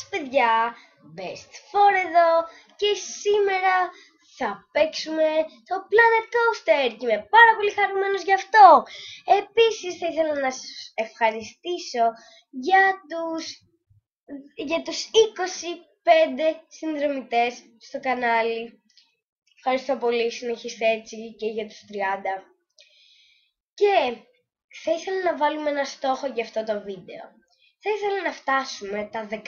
παιδιά, Best4 εδώ και σήμερα θα παίξουμε το Planet Coaster και είμαι πάρα πολύ χαρούμενος γι' αυτό. Επίσης θα ήθελα να σας ευχαριστήσω για τους 25 συνδρομητές στο κανάλι. Ευχαριστώ πολύ, συνεχίστε έτσι και για τους 30. Και θα ήθελα να βάλουμε ένα στόχο για αυτό το βίντεο. Θα ήθελα να φτάσουμε τα 15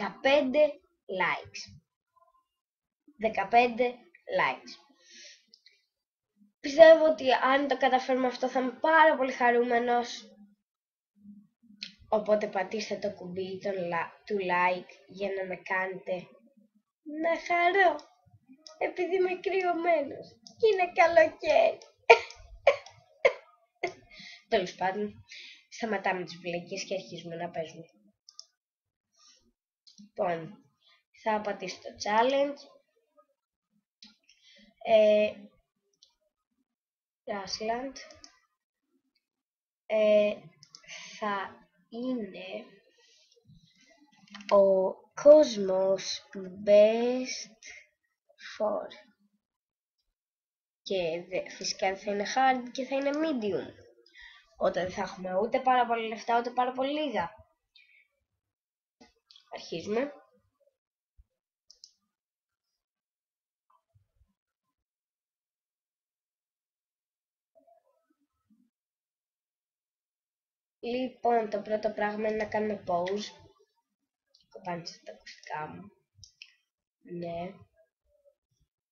likes. 15 likes. Πιστεύω ότι αν το καταφέρουμε αυτό θα είμαι πάρα πολύ χαρούμενος. Οπότε πατήστε το κουμπί του like για να με κάνετε να χαρώ. Επειδή είμαι κρυωμένος και είναι καλοκαίρι. Τέλος πάντων, σταματάμε τις βλακίες και αρχίζουμε να παίζουμε. Λοιπόν, θα πατήσω το challenge. Grassland. Θα είναι ο κόσμος Best4. Και φυσικά θα είναι hard και θα είναι medium. Όταν δεν θα έχουμε ούτε πάρα πολλά λεφτά ούτε πάρα πολύ λίγα. Αρχίζουμε. Λοιπόν, το πρώτο πράγμα είναι να κάνουμε pause. Κοπάνισα τα ακουστικά μου. Ναι.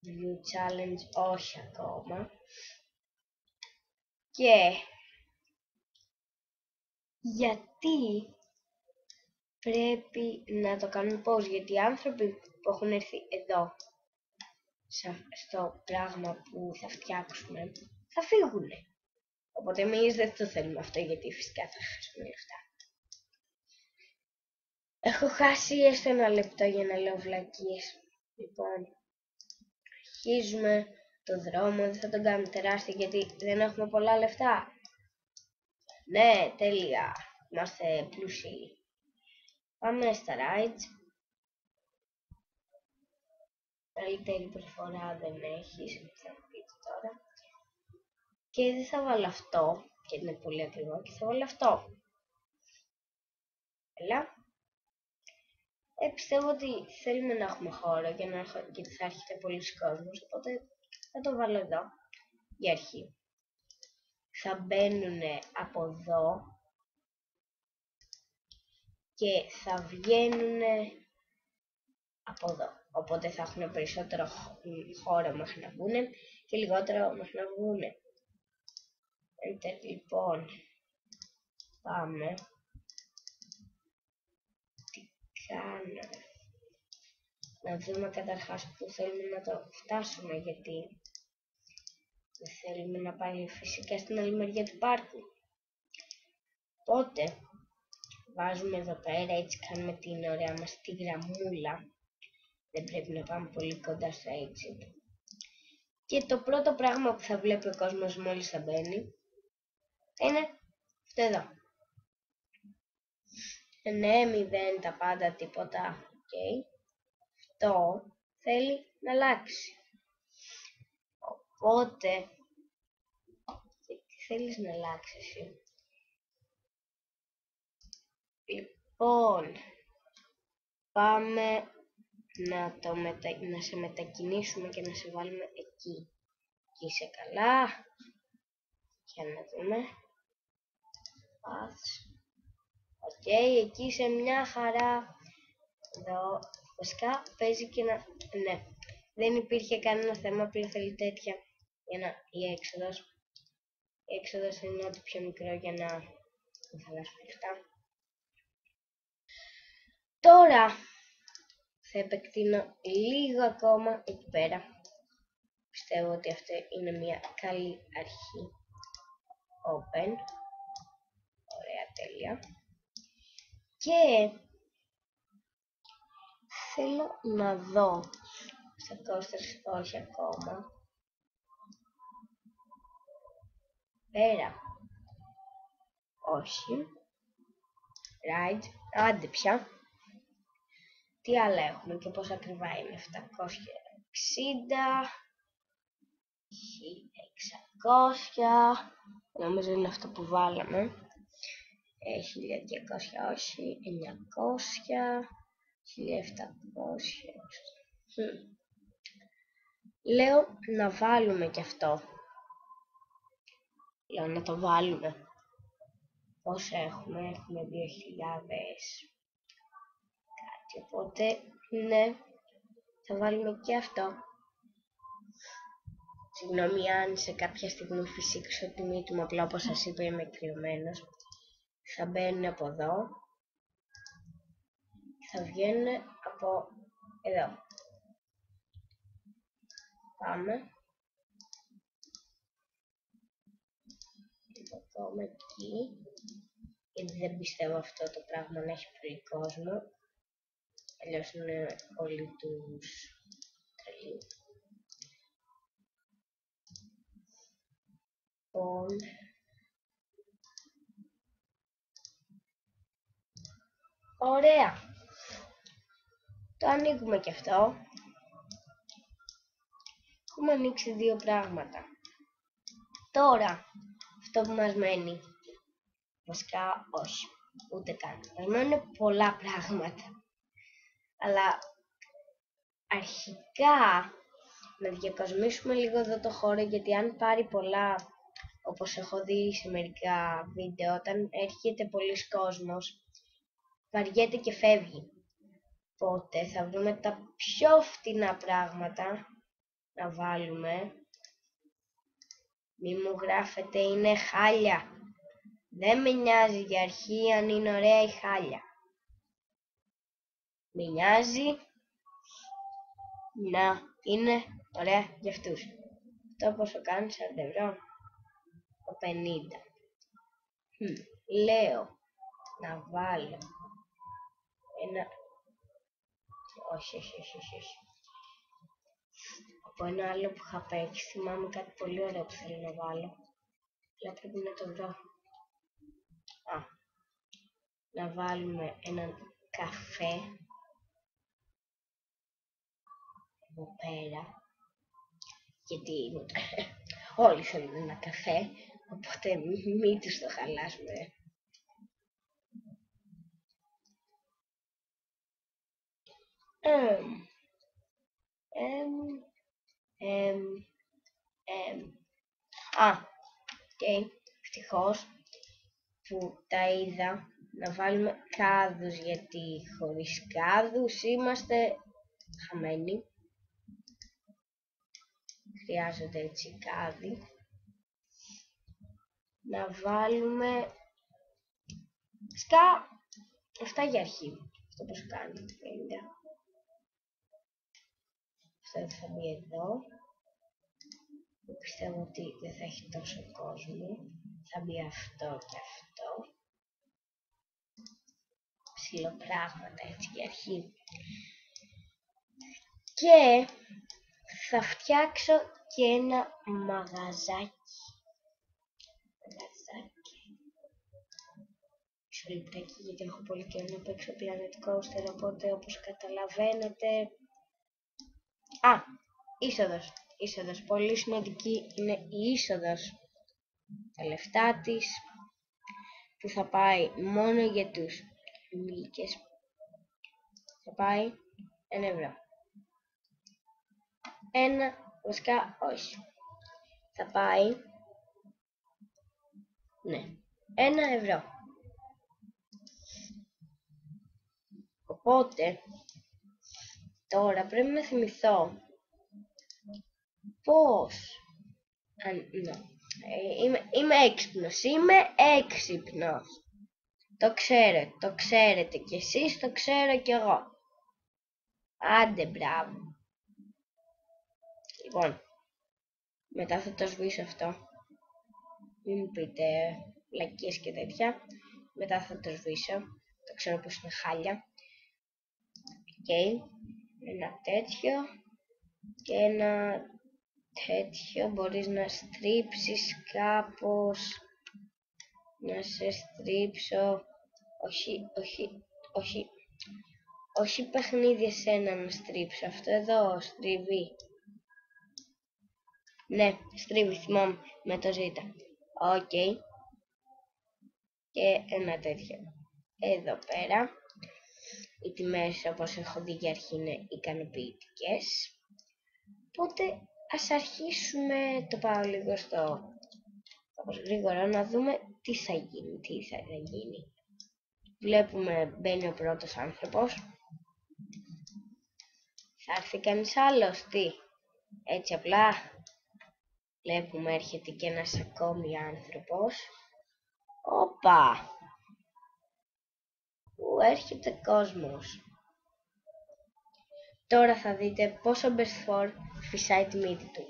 View challenge, όχι ακόμα. Και γιατί πρέπει να το κάνουμε pause? Γιατί οι άνθρωποι που έχουν έρθει εδώ στο πράγμα που θα φτιάξουμε θα φύγουν. Οπότε εμείς δεν το θέλουμε αυτό, γιατί φυσικά θα χάσουμε λεφτά. Έχω χάσει έστω ένα λεπτό για να λέω βλακίες. Λοιπόν, αρχίζουμε το δρόμο, δεν θα τον κάνουμε τεράστιο γιατί δεν έχουμε πολλά λεφτά. Ναι, τέλεια, είμαστε πλούσιοι. Πάμε στα rides. Καλύτερη προφορά δεν έχεις, θα μου πείτε τώρα. Και δεν θα βάλω αυτό, γιατί είναι πολύ ακριβό, και θα βάλω αυτό. Έλα. Πιστεύω ότι θέλουμε να έχουμε χώρο γιατί θα έρχεται πολλοί κόσμος, οπότε θα το βάλω εδώ για αρχή. Θα μπαίνουν από εδώ και θα βγαίνουν από εδώ. Οπότε θα έχουν περισσότερο χώρο μέχρι να βγουν και λιγότερο μέχρι να βγουν. Λοιπόν, πάμε. Τι κάνω? Να δούμε καταρχάς που θέλουμε να το φτάσουμε, γιατί δεν θέλουμε να πάει φυσικά στην άλλη μεριά του πάρκου. Οπότε βάζουμε εδώ πέρα, έτσι κάνουμε την ωραία μας τη γραμμούλα. Δεν πρέπει να πάμε πολύ κοντά στο exit. Και το πρώτο πράγμα που θα βλέπει ο κόσμος μόλις θα μπαίνει είναι αυτό εδώ. Ναι, 0 τα πάντα, τίποτα. Okay. Αυτό θέλει να αλλάξει. Οπότε, τι θέλεις να αλλάξει εσύ? Λοιπόν, πάμε να σε μετακινήσουμε και να σε βάλουμε εκεί. Εκεί είσαι καλά. Για να δούμε. Οκ, εκεί είσαι μια χαρά. Εδώ, βασικά παίζει και να... Ναι, δεν υπήρχε κανένα θέμα, απλά θέλει τέτοια για να... Η έξοδος είναι ό,τι πιο μικρό για να μην χαλάσουμε λεφτά. Τώρα θα επεκτείνω λίγο ακόμα εκεί πέρα. Πιστεύω ότι αυτή είναι μια καλή αρχή. Open. Ωραία, τέλεια. Και θέλω να δω στα coasters, όχι ακόμα. Πέρα. Όχι. Ride. Άντε πια. Τι άλλα έχουμε και πόσο ακριβά είναι? 760, 1600, νομίζω είναι αυτό που βάλαμε. 1200 όχι, 900, 1700. Λέω να βάλουμε και αυτό. Λέω να το βάλουμε. Πόσο έχουμε? Έχουμε 2000 κάτι, οπότε ναι, θα βάλουμε και αυτό. Συγγνώμη αν σε κάποια στιγμή φυσήξω τη μύτη μου, απλά όπως σας είπα είμαι κρυωμένος. Θα μπαίνουν από εδώ, θα βγαίνουν από εδώ. Πάμε. Θα πάμε εκεί, γιατί δεν πιστεύω αυτό το πράγμα να έχει πολύ κόσμο. Αλλιώς είναι όλοι τους τρελοί. Ωραία. Το ανοίγουμε και αυτό. Έχουμε ανοίξει δύο πράγματα. Τώρα, αυτό που μας μένει, βασικά όχι, ούτε καν. Μας μένουν πολλά πράγματα. Αλλά αρχικά να διακοσμήσουμε λίγο εδώ το χώρο, γιατί αν πάρει πολλά, όπως έχω δει σε μερικά βίντεο, όταν έρχεται πολλής κόσμος, βαριέται και φεύγει. Οπότε θα βρούμε τα πιο φτηνά πράγματα να βάλουμε. Μη μου γράφετε είναι χάλια. Δεν με νοιάζει για αρχή αν είναι ωραία η χάλια. Με νοιάζει να είναι ωραία για αυτούς. Αυτό πόσο κάνει? 40 ευρώ. 50. Λέω να βάλω ένα... Όχι. Από ένα άλλο που είχα παίξει, θυμάμαι κάτι πολύ ωραίο που θέλω να βάλω. Αλλά πρέπει να το βρω. Να βάλουμε έναν καφέ εδώ πέρα. Γιατί όλοι θέλουν ένα καφέ, οπότε μην τους το χαλάσουμε. Ευτυχώς που τα είδα να βάλουμε κάδους, γιατί χωρίς κάδους είμαστε χαμένοι. Χρειάζονται έτσι κάδοι. Να βάλουμε σκά, αυτά για αρχή. Αυτό πώς κάνει, 50. Αυτό θα μπει εδώ. Πιστεύω ότι δεν θα έχει τόσο κόσμο. Θα μπει αυτό και αυτό. Ψιλοπράγματα έτσι για αρχή. Και θα φτιάξω και ένα μαγαζάκι. Μισό λεπτάκι, γιατί έχω πολύ καιρό να παίξω Planet Coaster, οπότε όπως καταλαβαίνετε... Είσοδος. Πολύ σημαντική είναι η είσοδος. Τα λεφτά της, που θα πάει μόνο για τους ενήλικες. Θα πάει 1 ευρώ. Βασικά όχι. Θα πάει, ναι, 1 ευρώ. Οπότε, τώρα πρέπει να θυμηθώ πώς... Είμαι έξυπνος. Το ξέρετε κι εσείς, το ξέρω κι εγώ. Άντε, μπράβο. Λοιπόν, μετά θα το σβήσω αυτό. Μην μου πείτε βλακίες και τέτοια. Μετά θα το σβήσω. Το ξέρω πως είναι χάλια. Ένα τέτοιο και ένα τέτοιο. Μπορείς να στρίψεις κάπως. Να σε στρίψω. Όχι. Όχι παιχνίδι εσένα να στρίψω. Αυτό εδώ στρίβει. Ναι, στρίβει, θυμάμαι, με το ζήτα. Οκ. Και ένα τέτοιο. Εδώ πέρα. Οι τιμές, όπως έχω δει για αρχή, είναι ικανοποιητικές. Οπότε ας αρχίσουμε, το πάω λίγο στο γρήγορα, να δούμε τι θα γίνει. Βλέπουμε, μπαίνει ο πρώτος άνθρωπος. Θα έρθει κανείς άλλος, τι, έτσι απλά. Βλέπουμε έρχεται και ένας ακόμη άνθρωπος. Όπα! Που έρχεται κόσμος. Τώρα θα δείτε πόσο ο Μπερσφόρ φυσάει τη μύτη του.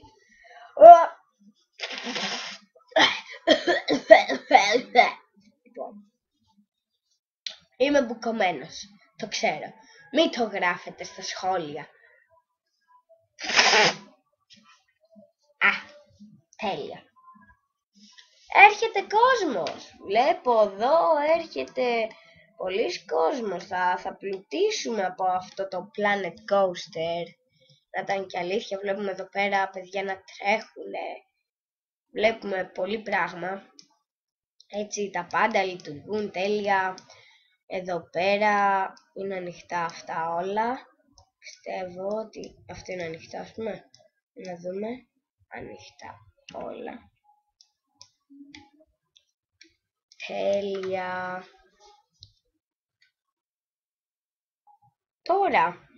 Λοιπόν, είμαι μπουκωμένος, το ξέρω. Μην το γράφετε στα σχόλια. Α, τέλεια. Έρχεται κόσμος. Βλέπω εδώ έρχεται πολλής κόσμος. Θα πλουτίσουμε από αυτό το Planet Coaster. Να ήταν και αλήθεια. Βλέπουμε εδώ πέρα παιδιά να τρέχουνε. Βλέπουμε πολύ πράγμα. Έτσι τα πάντα λειτουργούν τέλεια. Εδώ πέρα είναι ανοιχτά αυτά όλα. Πιστεύω ότι αυτό είναι ανοιχτά, ας πούμε. Να δούμε. Ανοιχτά όλα. Τέλεια. Τώρα,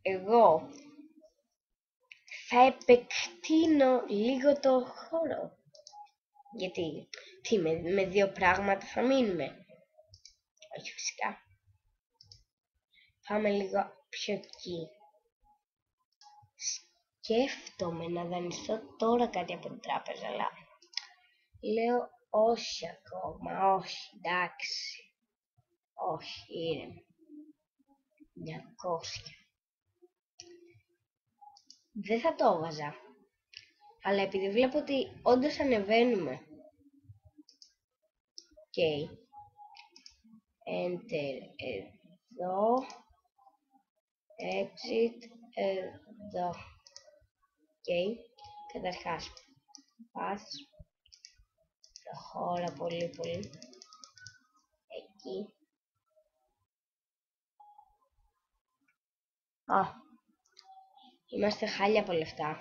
εγώ θα επεκτείνω λίγο το χώρο. Γιατί, με δύο πράγματα θα μείνουμε. Όχι φυσικά. Πάμε λίγο πιο εκεί. Σκέφτομαι να δανειστώ τώρα κάτι από την τράπεζα, αλλά λέω όχι ακόμα, όχι, εντάξει. Όχι, ήρεμα. 200. Δεν θα το έβαζα. Αλλά επειδή βλέπω ότι όντως ανεβαίνουμε. Ok. Enter εδώ. Exit εδώ. Ok. Καταρχάς. Path. Προχώρα πολύ. Εκεί. Είμαστε χάλια από λεφτά.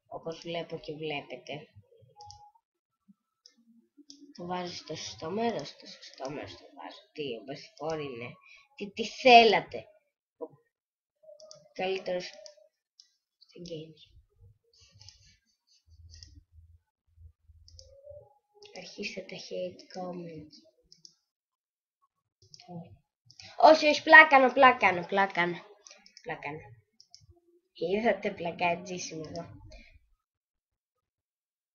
Όπως βλέπω και βλέπετε. Το βάζω στο σωστό μέρος. Το σωστό μέρος το βάζω. Τι, ο Μπερσφόρ είναι. Τι θέλατε. Ο καλύτερος στην games. Αρχίστε τα hate comments. Όχι, πλάκανο. Είδατε πλακατζήσιμο εδώ.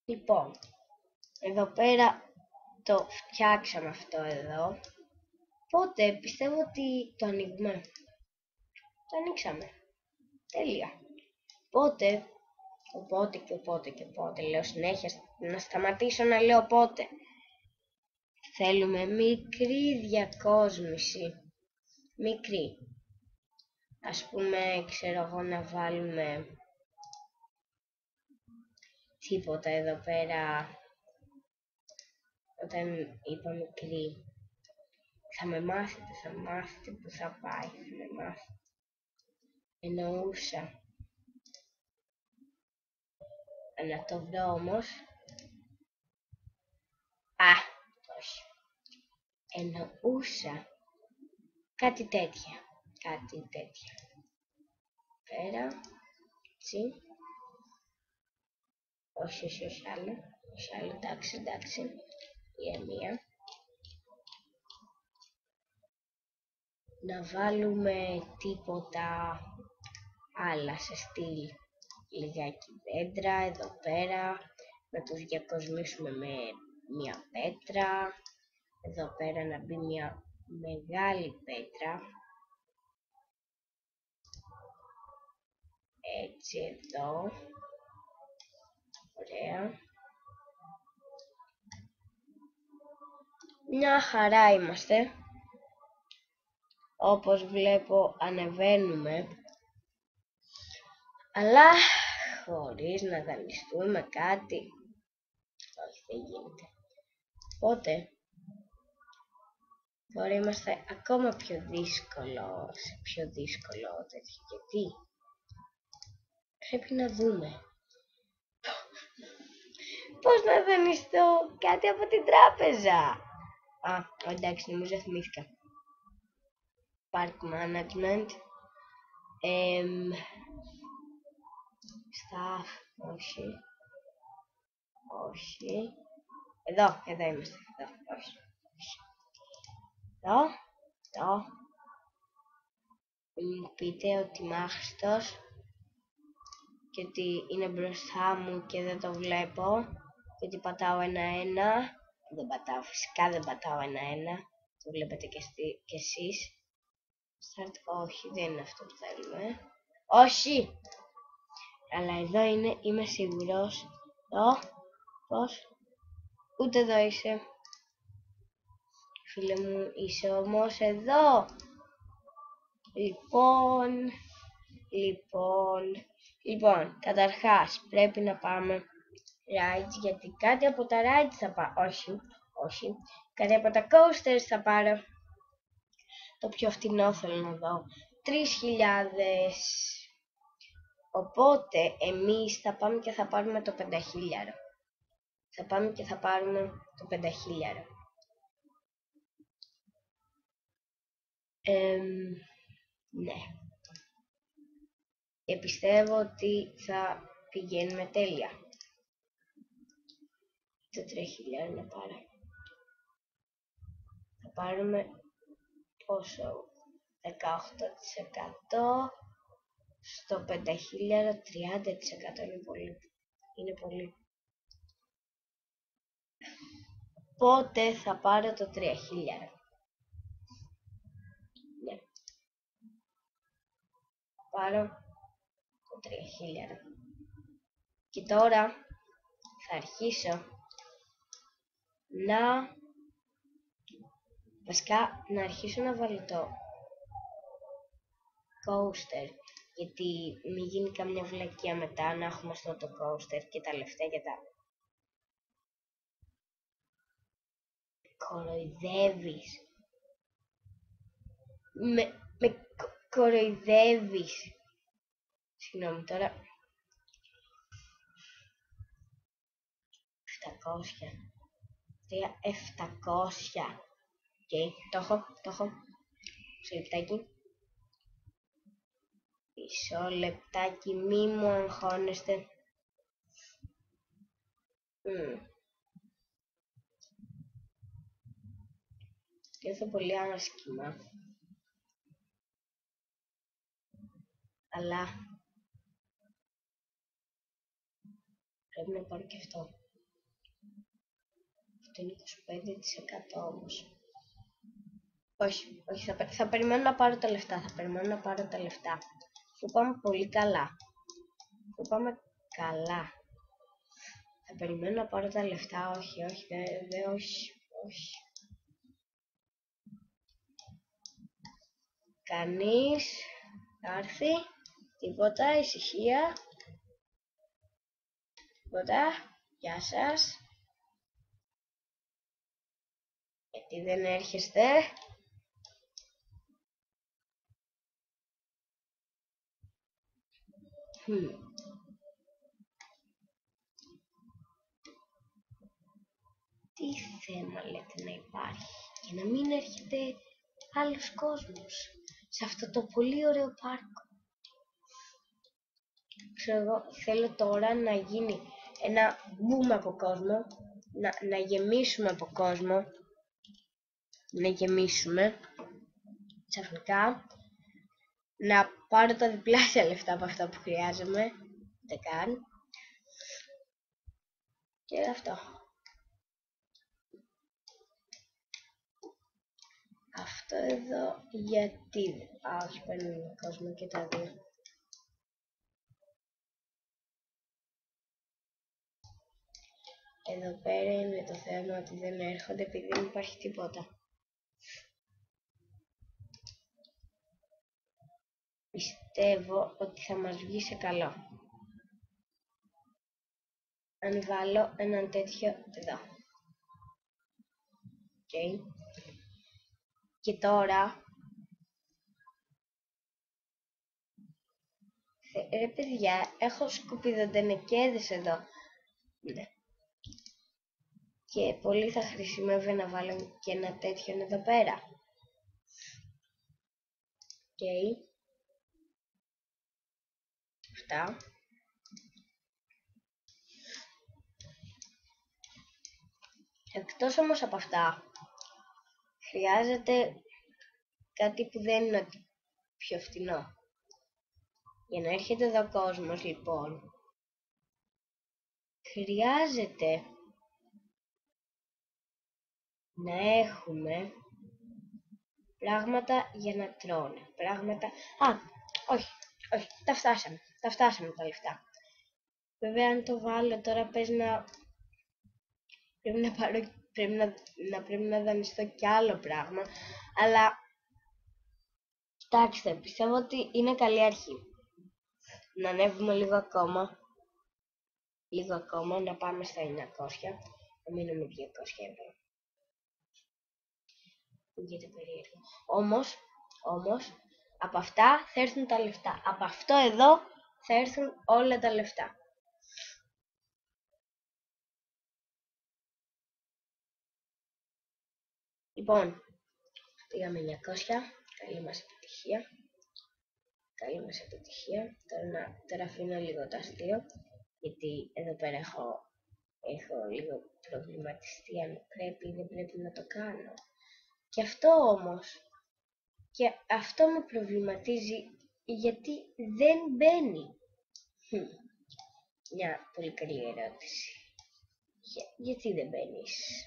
Λοιπόν, εδώ πέρα το φτιάξαμε αυτό εδώ. Οπότε πιστεύω ότι το ανοίγουμε. Το ανοίξαμε. Τέλεια. Οπότε λέω συνέχεια να σταματήσω να λέω πότε. Θέλουμε μικρή διακόσμηση. Μικρή. Ας πούμε, ξέρω εγώ, να βάλουμε τίποτα εδώ πέρα. Όταν είπα μικρή, θα με μάθετε που θα πάει, θα με μάθετε. Εννοούσα. Να το βρω όμως. Όχι. Εννοούσα κάτι τέτοια. Πέρα. Έτσι. Όχι άλλο. Εντάξει. Ηρεμία. Να βάλουμε τίποτα άλλα σε στυλ. Λιγάκι δέντρα εδώ πέρα. Να τους διακοσμήσουμε με μια πέτρα. Εδώ πέρα να μπει μια μεγάλη πέτρα. Έτσι εδώ. Ωραία. Μια χαρά είμαστε. όπως βλέπω ανεβαίνουμε, αλλά χωρίς να δανειστούμε κάτι. Όχι, δεν γίνεται. Οπότε μπορεί να είμαστε ακόμα πιο δύσκολο, σε πιο δύσκολο τέτοιο. Γιατί πρέπει να δούμε πώς να δανειστώ κάτι από την τράπεζα. Εντάξει, νομίζω θυμήθηκα. Park Management. Staff, όχι. Όχι. Εδώ είμαστε. Όχι. Εδώ. Μου πείτε ότι είμαι άχρηστος και ότι είναι μπροστά μου και δεν το βλέπω και ότι πατάω ένα-ένα. Δεν πατάω, φυσικά δεν πατάω ένα-ένα. Το βλέπετε και εσείς. Start, όχι, δεν είναι αυτό που θέλουμε. Όχι! Αλλά εδώ είναι, είμαι σίγουρος. Εδώ, πώς? Ούτε εδώ είσαι. Φίλε μου, είσαι όμως εδώ. Λοιπόν, καταρχάς πρέπει να πάμε rides, γιατί κάτι από τα rides θα πάω. Όχι. Κάτι από τα coasters θα πάρω. Το πιο φτηνό θέλω να δω. 3.000. Οπότε εμείς θα πάμε και θα πάρουμε το 5.000. Θα πάμε και θα πάρουμε το 5.000. Ναι. Και πιστεύω ότι θα πηγαίνουμε τέλεια. Το 3.000 να πάρω. Θα πάρουμε πόσο? 18%. Στο 5.000 30% είναι πολύ. Οπότε θα πάρω το 3.000. Ναι. Θα πάρω το 3.000. Και τώρα θα αρχίσω να αρχίσω να βάλω το coaster, γιατί μην γίνει καμιά βλακεία μετά να έχουμε αυτό το coaster και τα λεφτά για τα... Κοροϊδεύεις. Με κοροϊδεύεις. Συγγνώμη τώρα. 700. Οκ, το έχω. Σε λεπτάκι. Μισό λεπτάκι, μη μου αγχώνεστε. Νιώθω πολύ άσχημα. Αλλά πρέπει να πάρω και αυτό. Αυτό είναι 25% όμως. Όχι, θα περιμένω να πάρω τα λεφτά. Θα πάμε πολύ καλά. Θα περιμένω να πάρω τα λεφτά. Όχι. Κανείς θα έρθει. Τίποτα, ησυχία. Τίποτα. Γεια σας. Γιατί δεν έρχεστε? Τι θέμα λέτε να υπάρχει και να μην έρχεται άλλος κόσμος σε αυτό το πολύ ωραίο πάρκο? Θέλω τώρα να γίνει ένα boom από κόσμο, να γεμίσουμε από κόσμο, ξαφνικά, να πάρω τα διπλάσια λεφτά από αυτά που χρειάζομαι, δεν καν, και αυτό. Αυτό εδώ γιατί? Όχι, παίρνουν κόσμο και τα δύο. Εδώ πέρα είναι το θέμα, ότι δεν έρχονται επειδή δεν υπάρχει τίποτα. πιστεύω ότι θα μας βγει σε καλό. Αν βάλω έναν τέτοιο εδώ. Okay. Και τώρα, ρε παιδιά, έχω σκουπιδοτενεκέδες εδώ. Ναι. Και πολύ θα χρησιμεύει να βάλω και ένα τέτοιο εδώ πέρα. Okay. Αυτά. Εκτός όμως από αυτά, χρειάζεται κάτι που δεν είναι πιο φτηνό. Για να έρχεται εδώ ο κόσμος, λοιπόν, χρειάζεται να έχουμε πράγματα για να τρώνε. Πράγματα... όχι, τα φτάσαμε τα λεφτά. Βέβαια, αν το βάλω τώρα, πρέπει να δανειστώ κι άλλο πράγμα. Αλλά, κοιτάξτε, πιστεύω ότι είναι καλή αρχή. Να ανέβουμε λίγο ακόμα, να πάμε στα 900, να μείνουμε 200 ευρώ. Γίνεται περίεργο. Όμως, από αυτά θα έρθουν τα λεφτά. Από αυτό εδώ θα έρθουν όλα τα λεφτά. Λοιπόν, πήγαμε 900, καλή μας επιτυχία. Τώρα αφήνω λίγο το αστείο, γιατί εδώ πέρα έχω λίγο προβληματιστεί αν πρέπει ή δεν πρέπει να το κάνω. Και αυτό με προβληματίζει, γιατί δεν μπαίνει. Μια πολύ καλή ερώτηση. Γιατί δεν μπαίνεις?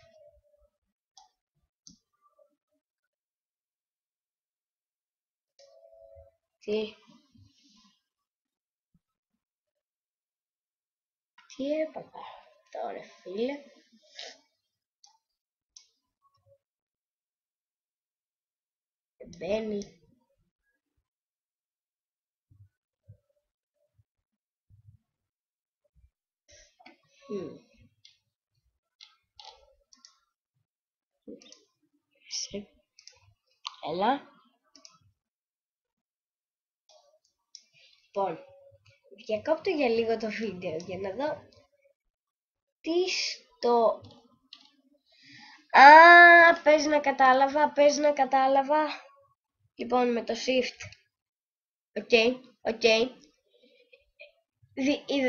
Τι έπαθα τώρα, φίλε? Δεν μπαίνει. Έλα. Λοιπόν, διακόπτω για λίγο το βίντεο για να δω τι στο... πες να κατάλαβα. Λοιπόν, με το shift. Οκ.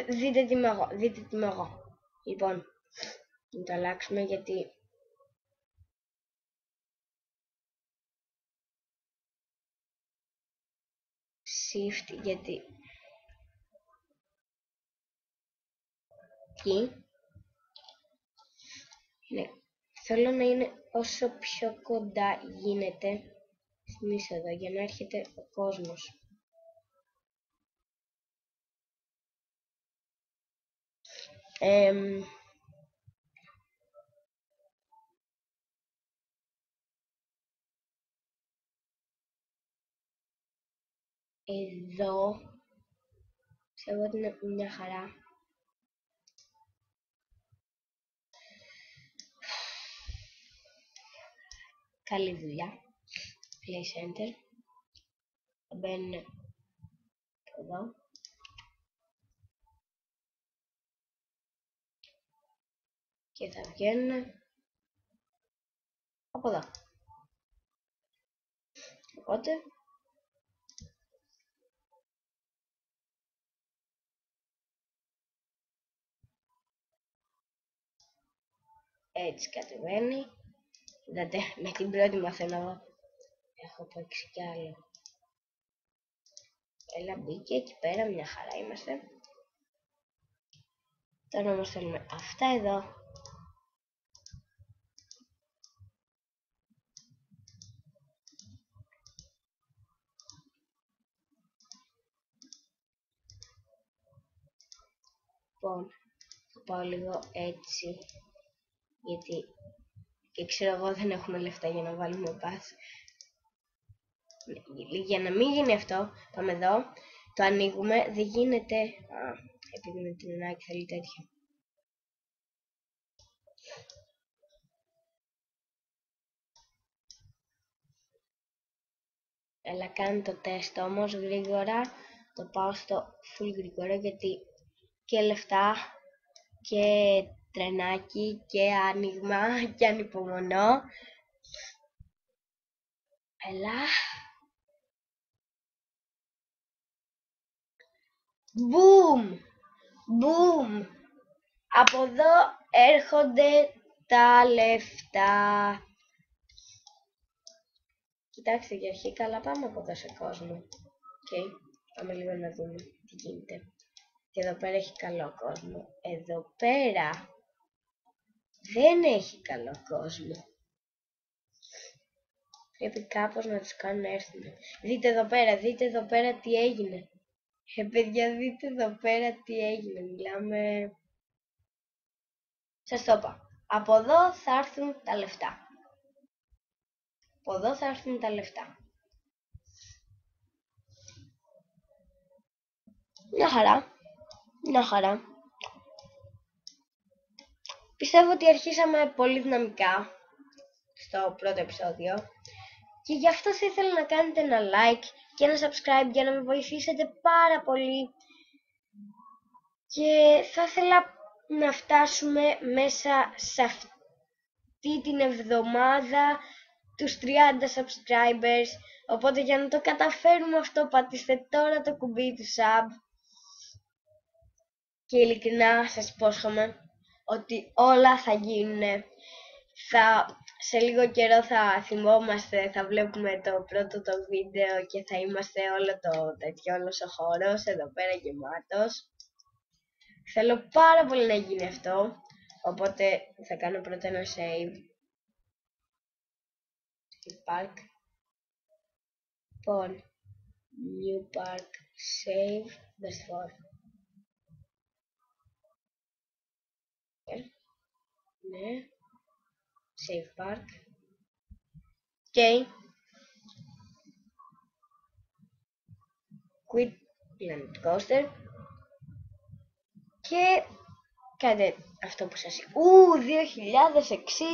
Δείτε τι είμαι εγώ. Λοιπόν, να το αλλάξουμε γιατί... Shift γιατί... Θέλω να είναι όσο πιο κοντά γίνεται στην είσοδο για να έρχεται ο κόσμος. Εδώ ξέρω ότι είναι μια χαρά. Καλή δουλειά. Place enter. Θα μπαίνουν εδώ. Και θα βγαίνουν από εδώ. Οπότε έτσι κατεβαίνει. Είδατε, με την πρώτη μαθαίνω εγώ. Έχω παίξει κι άλλο. Έλα, μπήκε εκεί πέρα, μια χαρά είμαστε. Τώρα όμως θέλουμε αυτά εδώ. Λοιπόν, θα πάω λίγο έτσι, γιατί και ξέρω εγώ δεν έχουμε λεφτά για να βάλουμε πάση. Για να μην γίνει αυτό, πάμε εδώ, το ανοίγουμε, δεν γίνεται, επειδή με την Ενάκη θέλει τέτοια. Έλα, κάνει το τεστ όμως γρήγορα, το πάω στο full γρήγορα γιατί και λεφτά και τρενάκι και άνοιγμα και ανυπομονώ. Έλα. Μπουμ! Μπουμ! Από εδώ έρχονται τα λεφτά. Κοιτάξτε για αρχή, καλά πάμε από εδώ σε κόσμο. Πάμε λίγο να δούμε τι γίνεται. Και εδώ πέρα έχει καλό κόσμο. Εδώ πέρα δεν έχει καλό κόσμο. Πρέπει κάπως να τους κάνουν να έρθουν. Δείτε εδώ πέρα τι έγινε. Παιδιά, δείτε εδώ πέρα τι έγινε. Μιλάμε... Σας το είπα. Από εδώ θα έρθουν τα λεφτά. Από εδώ θα έρθουν τα λεφτά. Μια χαρά. Μια χαρά. Πιστεύω ότι αρχίσαμε πολύ δυναμικά στο πρώτο επεισόδιο και γι' αυτό θα ήθελα να κάνετε ένα like και ένα subscribe για να με βοηθήσετε πάρα πολύ και θα ήθελα να φτάσουμε μέσα σε αυτή την εβδομάδα τους 30 subscribers, οπότε για να το καταφέρουμε αυτό πατήστε τώρα το κουμπί του sub και ειλικρινά σας υπόσχομαι ότι όλα θα γίνουν. Σε λίγο καιρό θα θυμόμαστε, θα βλέπουμε το πρώτο το βίντεο και θα είμαστε όλο το τέτοιο, όλος ο χώρος εδώ πέρα γεμάτος. Θέλω πάρα πολύ να γίνει αυτό, οπότε θα κάνω πρώτα ένα save. Park. Λοιπόν, new park, save, best for. Ναι. Save park. Quit planet coaster. Και κάντε αυτό που σας είπα.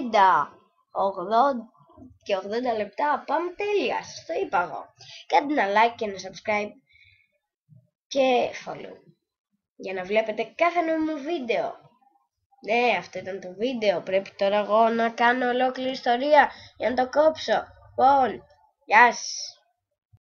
2060! 80 και 80 λεπτά. Πάμε τέλεια. Σας το είπα εγώ. Κάντε ένα like και ένα subscribe και follow για να βλέπετε κάθε νέο μου βίντεο. Ναι, αυτό ήταν το βίντεο. Πρέπει τώρα εγώ να κάνω ολόκληρη ιστορία για να το κόψω. Λοιπόν, γεια σας.